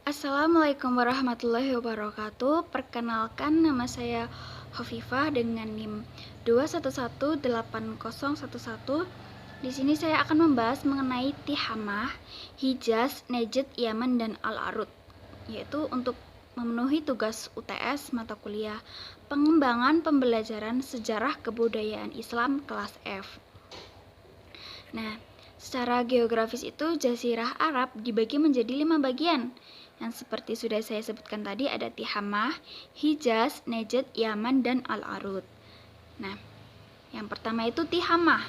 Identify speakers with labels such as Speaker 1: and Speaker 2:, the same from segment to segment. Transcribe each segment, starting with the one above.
Speaker 1: Assalamualaikum warahmatullahi wabarakatuh. Perkenalkan, nama saya Hovifah dengan NIM 2118011. Di sini saya akan membahas mengenai Tihamah, Hijaz, Najd, Yaman, dan Al-Arud, yaitu untuk memenuhi tugas UTS mata kuliah Pengembangan Pembelajaran Sejarah Kebudayaan Islam kelas F. Nah, secara geografis itu Jazirah Arab dibagi menjadi 5 bagian. Yang seperti sudah saya sebutkan tadi ada Tihamah, Hijaz, Najd, Yaman, dan Al-Arud. Nah, yang pertama itu Tihamah.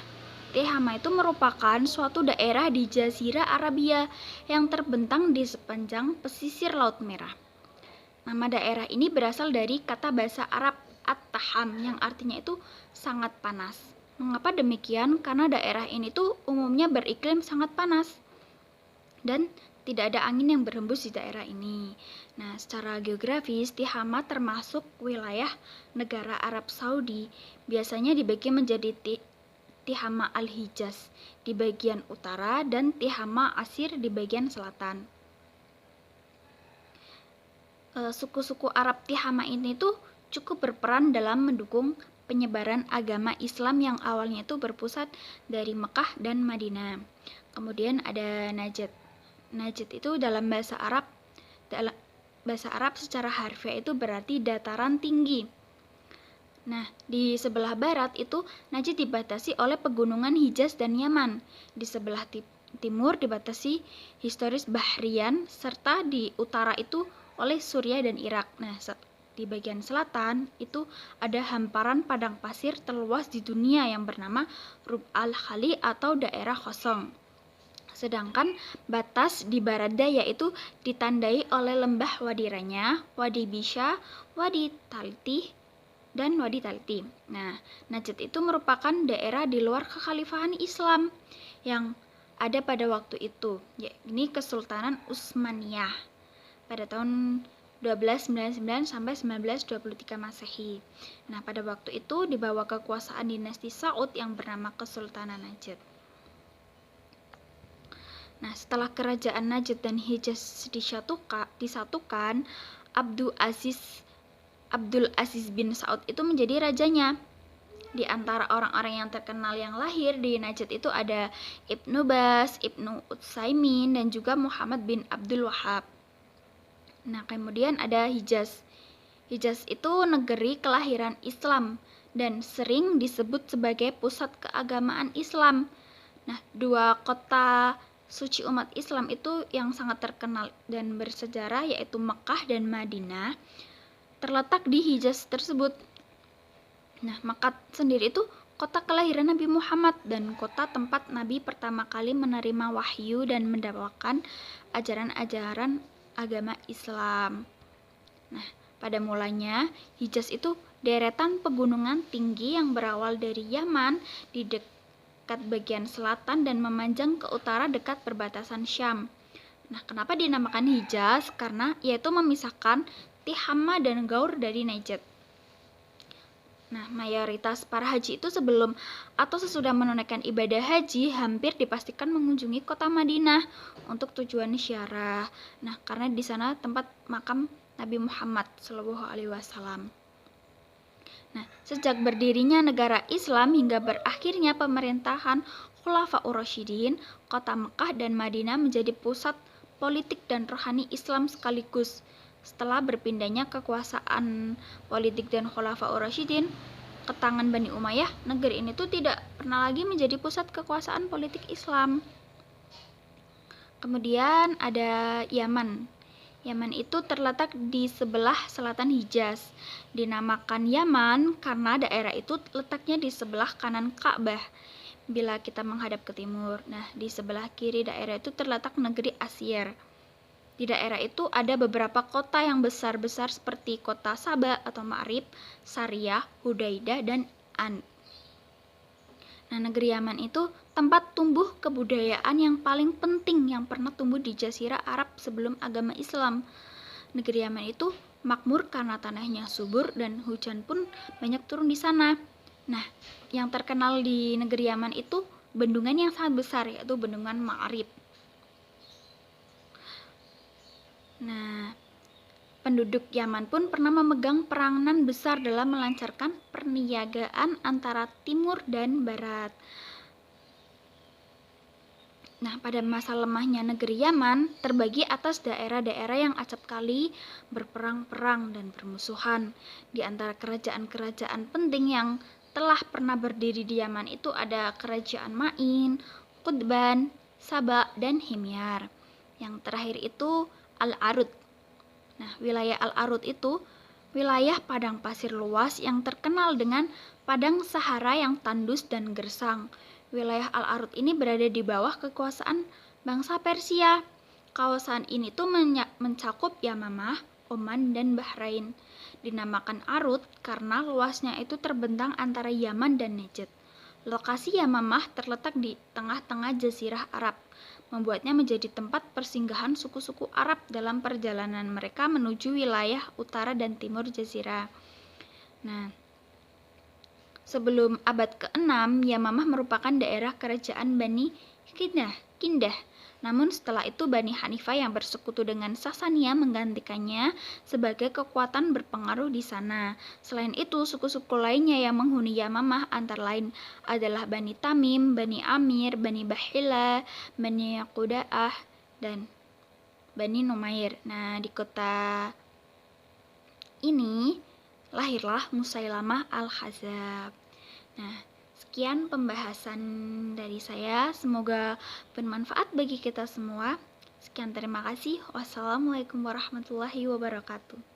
Speaker 1: Tihamah itu merupakan suatu daerah di Jazirah Arabia yang terbentang di sepanjang pesisir Laut Merah. Nama daerah ini berasal dari kata bahasa Arab At-Taham yang artinya itu sangat panas. Mengapa demikian? Karena daerah ini tuh umumnya beriklim sangat panas dan tidak ada angin yang berhembus di daerah ini. Nah, secara geografis, Tihamah termasuk wilayah negara Arab Saudi. Biasanya dibagi menjadi Tihamah Al-Hijaz di bagian utara dan Tihamah Asir di bagian selatan. Suku-suku Arab Tihamah ini tuh cukup berperan dalam mendukung penyebaran agama Islam yang awalnya itu berpusat dari Mekah dan Madinah. Kemudian ada Najd. Najd itu dalam bahasa Arab secara harfiah itu berarti dataran tinggi. Nah, di sebelah barat itu Najd dibatasi oleh pegunungan Hijaz dan Yaman. Di sebelah timur dibatasi historis Bahrian, serta di utara itu oleh Suriah dan Irak. Nah, di bagian selatan itu ada hamparan padang pasir terluas di dunia yang bernama Rub al-Khali atau daerah kosong. Sedangkan batas di barat daya itu ditandai oleh lembah Wadi Ranya, Wadi Bisha, Wadi Taltih, dan Wadi Talti. Nah, Najd itu merupakan daerah di luar kekhalifahan Islam yang ada pada waktu itu, yakni Kesultanan Utsmaniyah pada tahun 1299 sampai 1923 Masehi. Nah, pada waktu itu di bawah kekuasaan dinasti Saud yang bernama Kesultanan Najd. Nah, setelah kerajaan Najd dan Hijaz disatukan, Abdul Aziz bin Saud itu menjadi rajanya. Di antara orang-orang yang terkenal yang lahir di Najd itu ada Ibnu Bas, Ibnu Utsaimin, dan juga Muhammad bin Abdul Wahab. Nah, kemudian ada Hijaz. Hijaz itu negeri kelahiran Islam dan sering disebut sebagai pusat keagamaan Islam. Nah, dua kota suci umat Islam itu yang sangat terkenal dan bersejarah yaitu Mekah dan Madinah terletak di Hijaz tersebut. Nah, Mekah sendiri itu kota kelahiran Nabi Muhammad dan kota tempat Nabi pertama kali menerima wahyu dan mendapatkan ajaran-ajaran agama Islam. Nah, pada mulanya Hijaz itu deretan pegunungan tinggi yang berawal dari Yaman di dekat bagian selatan dan memanjang ke utara dekat perbatasan Syam. Nah, kenapa dinamakan Hijaz? Karena yaitu memisahkan Tihamah dan Gaur dari Najd. Nah, mayoritas para haji itu sebelum atau sesudah menunaikan ibadah haji hampir dipastikan mengunjungi kota Madinah untuk tujuan ziarah. Nah, karena di sana tempat makam Nabi Muhammad SAW. Nah, sejak berdirinya negara Islam hingga berakhirnya pemerintahan Khulafaur Rasyidin, kota Mekah dan Madinah menjadi pusat politik dan rohani Islam sekaligus. Setelah berpindahnya kekuasaan politik dan Khulafaur Rasyidin ke tangan Bani Umayyah, negeri ini tuh tidak pernah lagi menjadi pusat kekuasaan politik Islam. Kemudian ada Yaman. Yaman itu terletak di sebelah selatan Hijaz. Dinamakan Yaman karena daerah itu letaknya di sebelah kanan Ka'bah bila kita menghadap ke timur. Nah, di sebelah kiri daerah itu terletak negeri Asyir. Di daerah itu ada beberapa kota yang besar-besar seperti kota Saba atau Ma'rib, Sariyah, Hudaidah, dan An. Nah, negeri Yaman itu tempat tumbuh kebudayaan yang paling penting yang pernah tumbuh di Jazirah Arab sebelum agama Islam. Negeri Yaman itu makmur karena tanahnya subur dan hujan pun banyak turun di sana. Nah, yang terkenal di negeri Yaman itu bendungan yang sangat besar, yaitu Bendungan Ma'rib. Nah, penduduk Yaman pun pernah memegang peranan besar dalam melancarkan perniagaan antara timur dan barat. Nah, pada masa lemahnya negeri Yaman terbagi atas daerah-daerah yang acap kali berperang-perang dan bermusuhan. Di antara kerajaan-kerajaan penting yang telah pernah berdiri di Yaman itu ada Kerajaan Ma'in, Qutban, Saba, dan Himyar. Yang terakhir itu Al-Arud. Nah, wilayah Al-Arud itu wilayah padang pasir luas yang terkenal dengan padang Sahara yang tandus dan gersang. Wilayah Al-Arud ini berada di bawah kekuasaan bangsa Persia. Kawasan ini tuh mencakup Yamamah, Oman, dan Bahrain. Dinamakan Arud karena luasnya itu terbentang antara Yaman dan Najd. Lokasi Yamamah terletak di tengah-tengah Jazirah Arab, membuatnya menjadi tempat persinggahan suku-suku Arab dalam perjalanan mereka menuju wilayah utara dan timur Jazirah. Nah, sebelum abad ke-6, Yamamah merupakan daerah kerajaan Bani Kindah. Namun setelah itu Bani Hanifah yang bersekutu dengan Sasania menggantikannya sebagai kekuatan berpengaruh di sana. Selain itu, suku-suku lainnya yang menghuni Yamamah antara lain adalah Bani Tamim, Bani Amir, Bani Bahila, Bani Quda'ah, dan Bani Numair. Nah, di kota ini lahirlah Musailamah al-Khazzab. Nah, sekian pembahasan dari saya. Semoga bermanfaat bagi kita semua. Sekian, terima kasih. Wassalamualaikum warahmatullahi wabarakatuh.